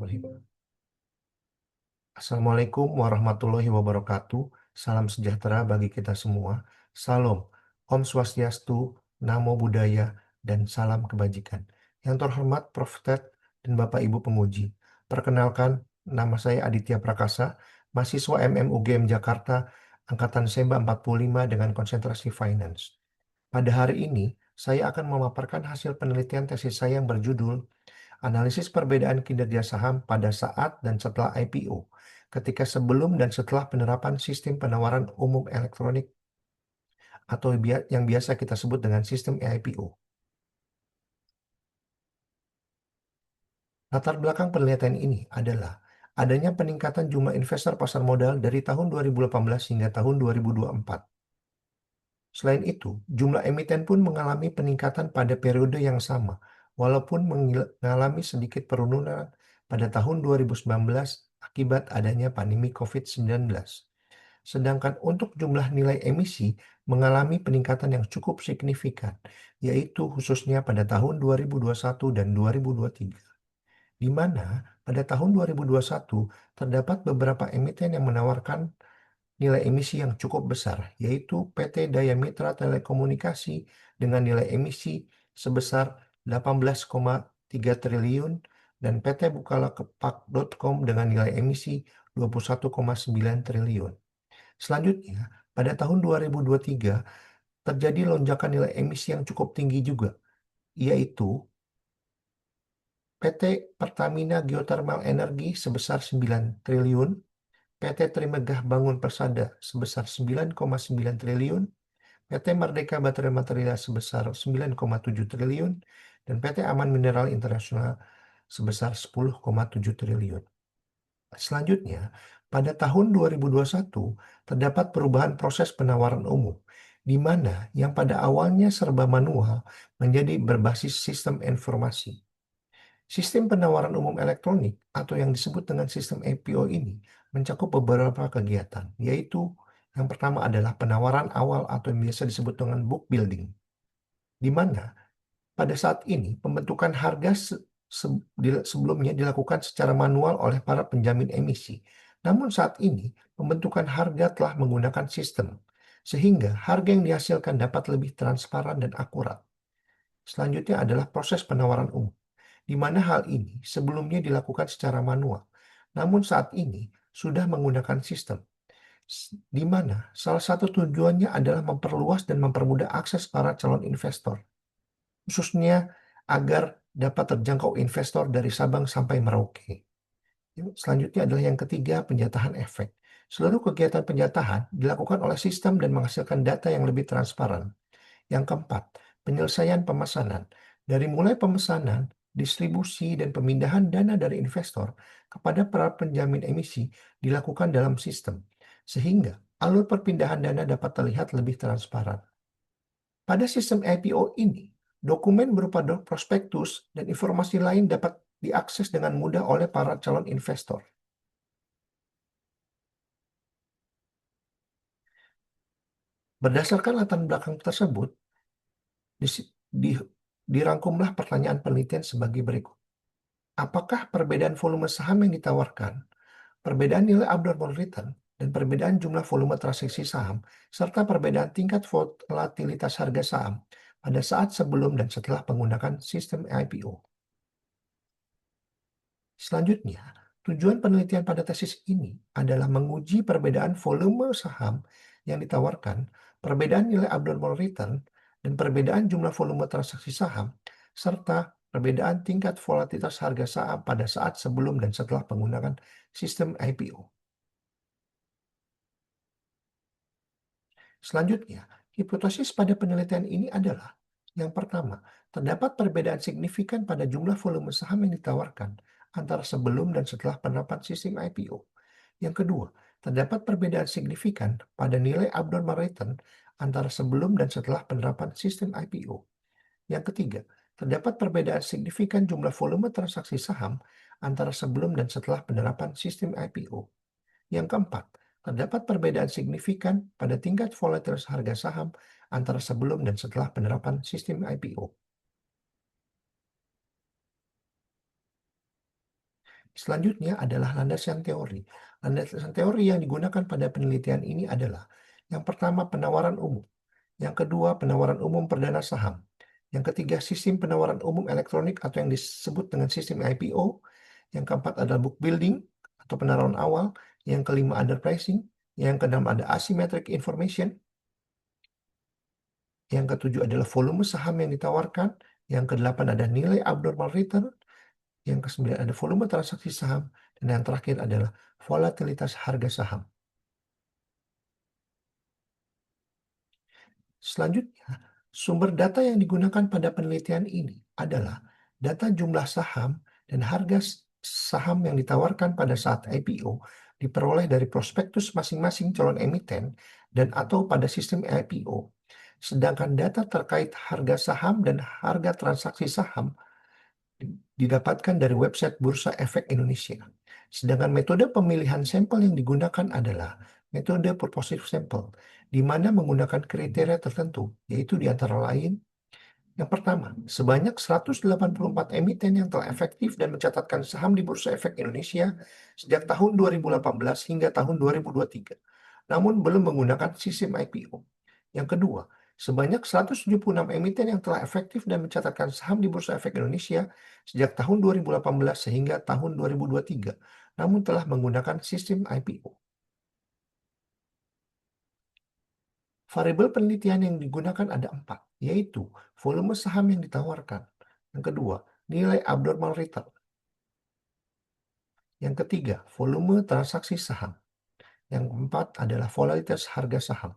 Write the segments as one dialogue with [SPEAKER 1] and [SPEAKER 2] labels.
[SPEAKER 1] Bismillahirrahmanirrahim. Assalamualaikum warahmatullahi wabarakatuh. Salam sejahtera bagi kita semua. Salam, Om Swastiastu, Namo Buddhaya, dan salam kebajikan. Yang terhormat Prof. Ted dan Bapak Ibu penguji. Perkenalkan, nama saya Aditya Prakasa, mahasiswa MMUGM Jakarta, Angkatan Semba 45 dengan konsentrasi Finance. Pada hari ini, saya akan memaparkan hasil penelitian tesis saya yang berjudul Analisis perbedaan kinerja saham pada saat dan setelah IPO, ketika sebelum dan setelah penerapan sistem penawaran umum elektronik atau yang biasa kita sebut dengan sistem IPO. Latar belakang penelitian ini adalah adanya peningkatan jumlah investor pasar modal dari tahun 2018 hingga tahun 2024. Selain itu, jumlah emiten pun mengalami peningkatan pada periode yang sama, walaupun mengalami sedikit penurunan pada tahun 2019 akibat adanya pandemi COVID-19. Sedangkan untuk jumlah nilai emisi mengalami peningkatan yang cukup signifikan, yaitu khususnya pada tahun 2021 dan 2023, di mana pada tahun 2021 terdapat beberapa emiten yang menawarkan nilai emisi yang cukup besar, yaitu PT Daya Mitra Telekomunikasi dengan nilai emisi sebesar 18,3 triliun dan PT Bukalapak.com dengan nilai emisi 21,9 triliun. Selanjutnya, pada tahun 2023 terjadi lonjakan nilai emisi yang cukup tinggi juga, yaitu PT Pertamina Geothermal Energi sebesar 9 triliun, PT Trimegah Bangun Persada sebesar 9,9 triliun, PT Merdeka Baterai Material sebesar 9,7 triliun, dan PT Aman Mineral Internasional sebesar 10,7 triliun. Selanjutnya, pada tahun 2021 terdapat perubahan proses penawaran umum, di mana yang pada awalnya serba manual menjadi berbasis sistem informasi. Sistem penawaran umum elektronik atau yang disebut dengan sistem IPO ini mencakup beberapa kegiatan, yaitu yang pertama adalah penawaran awal atau yang biasa disebut dengan book building, di mana pada saat ini pembentukan harga sebelumnya dilakukan secara manual oleh para penjamin emisi. Namun saat ini pembentukan harga telah menggunakan sistem, sehingga harga yang dihasilkan dapat lebih transparan dan akurat. Selanjutnya adalah proses penawaran umum, di mana hal ini sebelumnya dilakukan secara manual, namun saat ini sudah menggunakan sistem, di mana salah satu tujuannya adalah memperluas dan mempermudah akses para calon investor, khususnya agar dapat terjangkau investor dari Sabang sampai Merauke. Selanjutnya adalah yang ketiga, penjatahan efek. Seluruh kegiatan penjatahan dilakukan oleh sistem dan menghasilkan data yang lebih transparan. Yang keempat, penyelesaian pemesanan. Dari mulai pemesanan, distribusi, dan pemindahan dana dari investor kepada para penjamin emisi dilakukan dalam sistem, sehingga alur perpindahan dana dapat terlihat lebih transparan. Pada sistem IPO ini, dokumen berupa prospektus dan informasi lain dapat diakses dengan mudah oleh para calon investor. Berdasarkan latar belakang tersebut, dirangkumlah pertanyaan penelitian sebagai berikut. Apakah perbedaan volume saham yang ditawarkan, perbedaan nilai abnormal return, dan perbedaan jumlah volume transaksi saham, serta perbedaan tingkat volatilitas harga saham pada saat sebelum dan setelah menggunakan sistem IPO? Selanjutnya, tujuan penelitian pada tesis ini adalah menguji perbedaan volume saham yang ditawarkan, perbedaan nilai abnormal return, dan perbedaan jumlah volume transaksi saham, serta perbedaan tingkat volatilitas harga saham pada saat sebelum dan setelah menggunakan sistem IPO. Selanjutnya, hipotesis pada penelitian ini adalah yang pertama, terdapat perbedaan signifikan pada jumlah volume saham yang ditawarkan antara sebelum dan setelah penerapan sistem IPO. Yang kedua, terdapat perbedaan signifikan pada nilai abnormal return antara sebelum dan setelah penerapan sistem IPO. Yang ketiga, terdapat perbedaan signifikan jumlah volume transaksi saham antara sebelum dan setelah penerapan sistem IPO. Yang keempat, terdapat perbedaan signifikan pada tingkat volatilitas harga saham antara sebelum dan setelah penerapan sistem IPO. Selanjutnya adalah landasan teori. Landasan teori yang digunakan pada penelitian ini adalah yang pertama penawaran umum, yang kedua penawaran umum perdana saham, yang ketiga sistem penawaran umum elektronik atau yang disebut dengan sistem IPO, yang keempat adalah book building atau penawaran awal, yang kelima underpricing, yang keenam ada asymmetric information, yang ketujuh adalah volume saham yang ditawarkan, yang kedelapan ada nilai abnormal return, yang kesembilan ada volume transaksi saham, dan yang terakhir adalah volatilitas harga saham. Selanjutnya, sumber data yang digunakan pada penelitian ini adalah data jumlah saham dan harga saham yang ditawarkan pada saat IPO diperoleh dari prospektus masing-masing calon emiten dan atau pada sistem IPO. Sedangkan data terkait harga saham dan harga transaksi saham didapatkan dari website Bursa Efek Indonesia. Sedangkan metode pemilihan sampel yang digunakan adalah metode purposive sample, di mana menggunakan kriteria tertentu, yaitu di antara lain, yang pertama, sebanyak 184 emiten yang telah efektif dan mencatatkan saham di Bursa Efek Indonesia sejak tahun 2018 hingga tahun 2023, namun belum menggunakan sistem IPO. Yang kedua, sebanyak 176 emiten yang telah efektif dan mencatatkan saham di Bursa Efek Indonesia sejak tahun 2018 sehingga tahun 2023, namun telah menggunakan sistem IPO. Variabel penelitian yang digunakan ada 4, yaitu volume saham yang ditawarkan. Yang kedua, nilai abnormal return. Yang ketiga, volume transaksi saham. Yang keempat adalah volatilitas harga saham.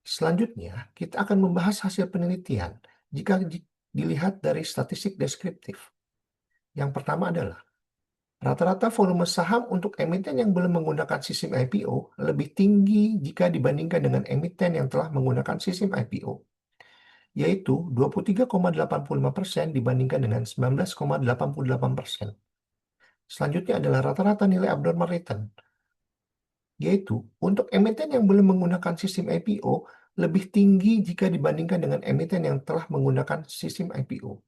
[SPEAKER 1] Selanjutnya, kita akan membahas hasil penelitian jika dilihat dari statistik deskriptif. Yang pertama adalah rata-rata volume saham untuk emiten yang belum menggunakan sistem IPO lebih tinggi jika dibandingkan dengan emiten yang telah menggunakan sistem IPO, yaitu 23,85% dibandingkan dengan 19,88%. Selanjutnya adalah rata-rata nilai abnormal return, yaitu untuk emiten yang belum menggunakan sistem IPO lebih tinggi jika dibandingkan dengan emiten yang telah menggunakan sistem IPO,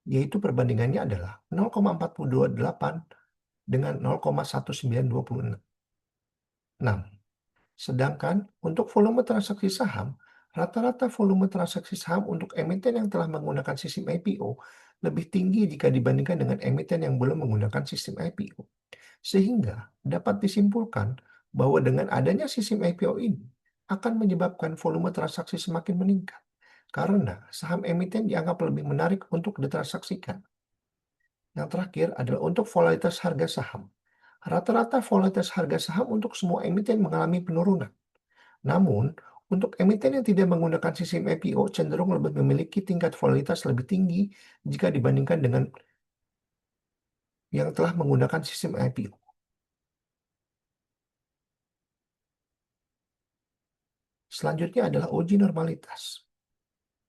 [SPEAKER 1] yaitu perbandingannya adalah 0,428 dengan 0,1926. Sedangkan untuk volume transaksi saham, rata-rata volume transaksi saham untuk emiten yang telah menggunakan sistem IPO lebih tinggi jika dibandingkan dengan emiten yang belum menggunakan sistem IPO. Sehingga dapat disimpulkan bahwa dengan adanya sistem IPO ini akan menyebabkan volume transaksi semakin meningkat karena saham emiten dianggap lebih menarik untuk ditransaksikan. Yang terakhir adalah untuk volatilitas harga saham. Rata-rata volatilitas harga saham untuk semua emiten mengalami penurunan. Namun, untuk emiten yang tidak menggunakan sistem IPO cenderung lebih memiliki tingkat volatilitas lebih tinggi jika dibandingkan dengan yang telah menggunakan sistem IPO. Selanjutnya adalah uji normalitas.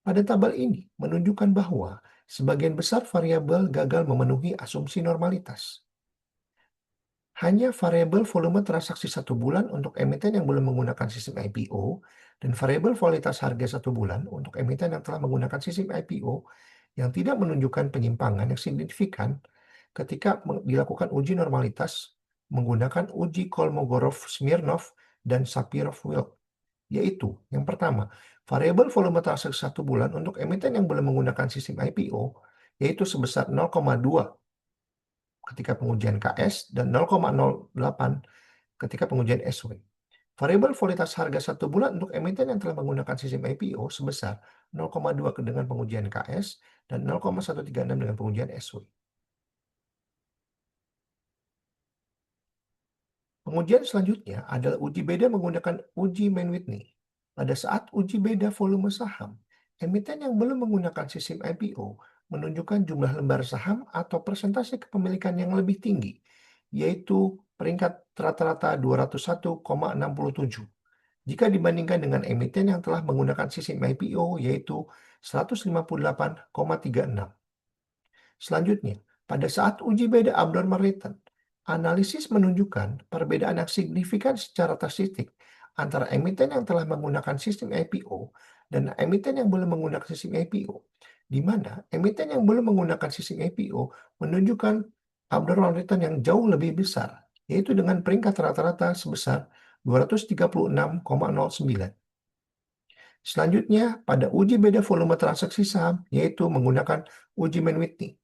[SPEAKER 1] Pada tabel ini menunjukkan bahwa sebagian besar variabel gagal memenuhi asumsi normalitas. Hanya variabel volume transaksi 1 bulan untuk emiten yang belum menggunakan sistem IPO dan variabel volatilitas harga 1 bulan untuk emiten yang telah menggunakan sistem IPO yang tidak menunjukkan penyimpangan yang signifikan ketika dilakukan uji normalitas menggunakan uji Kolmogorov-Smirnov dan Shapirov-Wilk, yaitu yang pertama, variabel volume transaksi 1 bulan untuk emiten yang belum menggunakan sistem IPO yaitu sebesar 0,2 ketika pengujian KS dan 0,08 ketika pengujian SW. Variabel volatilitas harga 1 bulan untuk emiten yang telah menggunakan sistem IPO sebesar 0,2 dengan pengujian KS dan 0,136 dengan pengujian SW. Pengujian selanjutnya adalah uji beda menggunakan uji Mann-Whitney. Pada saat uji beda volume saham, emiten yang belum menggunakan sistem IPO menunjukkan jumlah lembar saham atau persentase kepemilikan yang lebih tinggi, yaitu peringkat rata-rata 201,67 jika dibandingkan dengan emiten yang telah menggunakan sistem IPO yaitu 158,36. Selanjutnya, pada saat uji beda abnormal return, analisis menunjukkan perbedaan yang signifikan secara statistik antara emiten yang telah menggunakan sistem IPO dan emiten yang belum menggunakan sistem IPO, di mana emiten yang belum menggunakan sistem IPO menunjukkan abnormal return yang jauh lebih besar, yaitu dengan peringkat rata-rata sebesar 236,09. Selanjutnya, pada uji beda volume transaksi saham, yaitu menggunakan uji Mann-Whitney.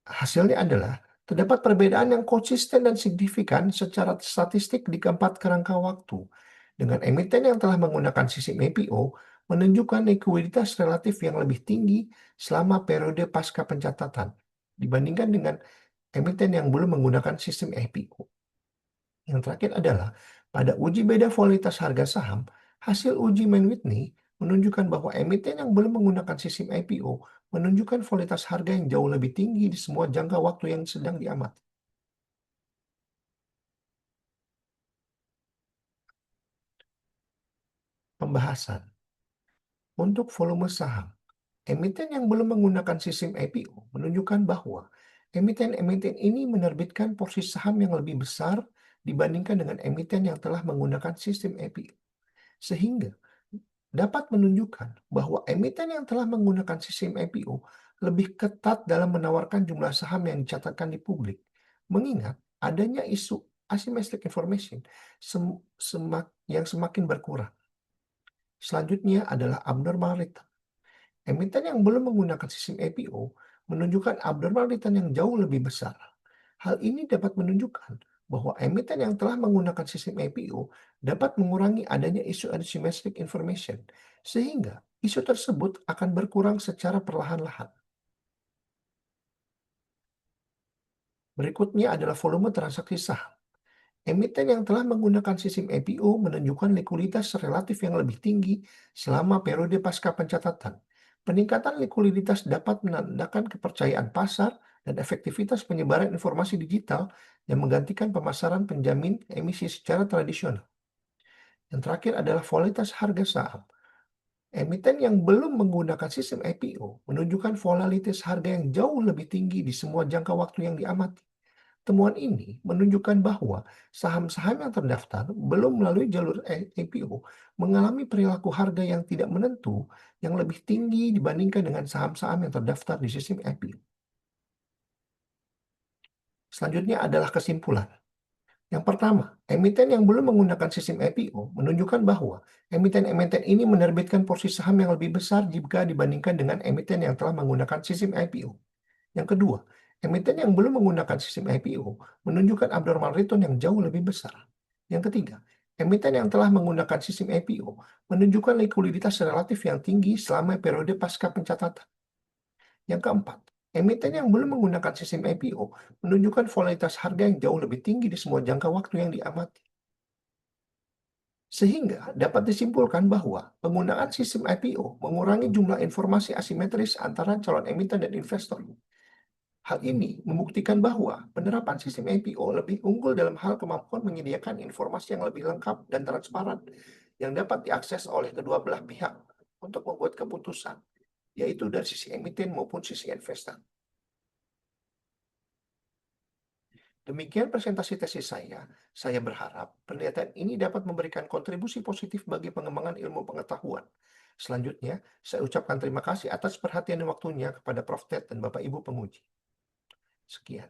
[SPEAKER 1] Hasilnya adalah terdapat perbedaan yang konsisten dan signifikan secara statistik di keempat kerangka waktu, dengan emiten yang telah menggunakan sistem IPO menunjukkan likuiditas relatif yang lebih tinggi selama periode pasca pencatatan dibandingkan dengan emiten yang belum menggunakan sistem IPO. Yang terakhir adalah pada uji beda volatilitas harga saham, hasil uji Mann-Whitney menunjukkan bahwa emiten yang belum menggunakan sistem IPO menunjukkan volatilitas harga yang jauh lebih tinggi di semua jangka waktu yang sedang diamati. Pembahasan untuk volume saham. Emiten yang belum menggunakan sistem IPO menunjukkan bahwa emiten-emiten ini menerbitkan porsi saham yang lebih besar dibandingkan dengan emiten yang telah menggunakan sistem IPO. Sehingga dapat menunjukkan bahwa emiten yang telah menggunakan sistem IPO lebih ketat dalam menawarkan jumlah saham yang dicatatkan di publik, mengingat adanya isu asymmetric information yang semakin berkurang. Selanjutnya adalah abnormal return. Emiten yang belum menggunakan sistem IPO menunjukkan abnormal return yang jauh lebih besar. Hal ini dapat menunjukkan bahwa emiten yang telah menggunakan sistem IPO dapat mengurangi adanya isu asymmetric information, sehingga isu tersebut akan berkurang secara perlahan-lahan. Berikutnya adalah volume transaksi saham. Emiten yang telah menggunakan sistem IPO menunjukkan likuiditas relatif yang lebih tinggi selama periode pasca pencatatan. Peningkatan likuiditas dapat menandakan kepercayaan pasar dan efektivitas penyebaran informasi digital yang menggantikan pemasaran penjamin emisi secara tradisional. Yang terakhir adalah volatilitas harga saham. Emiten yang belum menggunakan sistem IPO menunjukkan volatilitas harga yang jauh lebih tinggi di semua jangka waktu yang diamati. Temuan ini menunjukkan bahwa saham-saham yang terdaftar belum melalui jalur IPO mengalami perilaku harga yang tidak menentu yang lebih tinggi dibandingkan dengan saham-saham yang terdaftar di sistem IPO. Selanjutnya adalah kesimpulan. Yang pertama, emiten yang belum menggunakan sistem IPO menunjukkan bahwa emiten-emiten ini menerbitkan porsi saham yang lebih besar jika dibandingkan dengan emiten yang telah menggunakan sistem IPO. Yang kedua, emiten yang belum menggunakan sistem IPO menunjukkan abnormal return yang jauh lebih besar. Yang ketiga, emiten yang telah menggunakan sistem IPO menunjukkan likuiditas relatif yang tinggi selama periode pasca pencatatan. Yang keempat, emiten yang belum menggunakan sistem IPO menunjukkan volatilitas harga yang jauh lebih tinggi di semua jangka waktu yang diamati. Sehingga dapat disimpulkan bahwa penggunaan sistem IPO mengurangi jumlah informasi asimetris antara calon emiten dan investor. Hal ini membuktikan bahwa penerapan sistem IPO lebih unggul dalam hal kemampuan menyediakan informasi yang lebih lengkap dan transparan yang dapat diakses oleh kedua belah pihak untuk membuat keputusan, yaitu dari sisi emiten maupun sisi investor. Demikian presentasi tesis saya. Saya berharap penelitian ini dapat memberikan kontribusi positif bagi pengembangan ilmu pengetahuan. Selanjutnya, saya ucapkan terima kasih atas perhatian dan waktunya kepada Prof. Ted dan Bapak Ibu penguji. Sekian.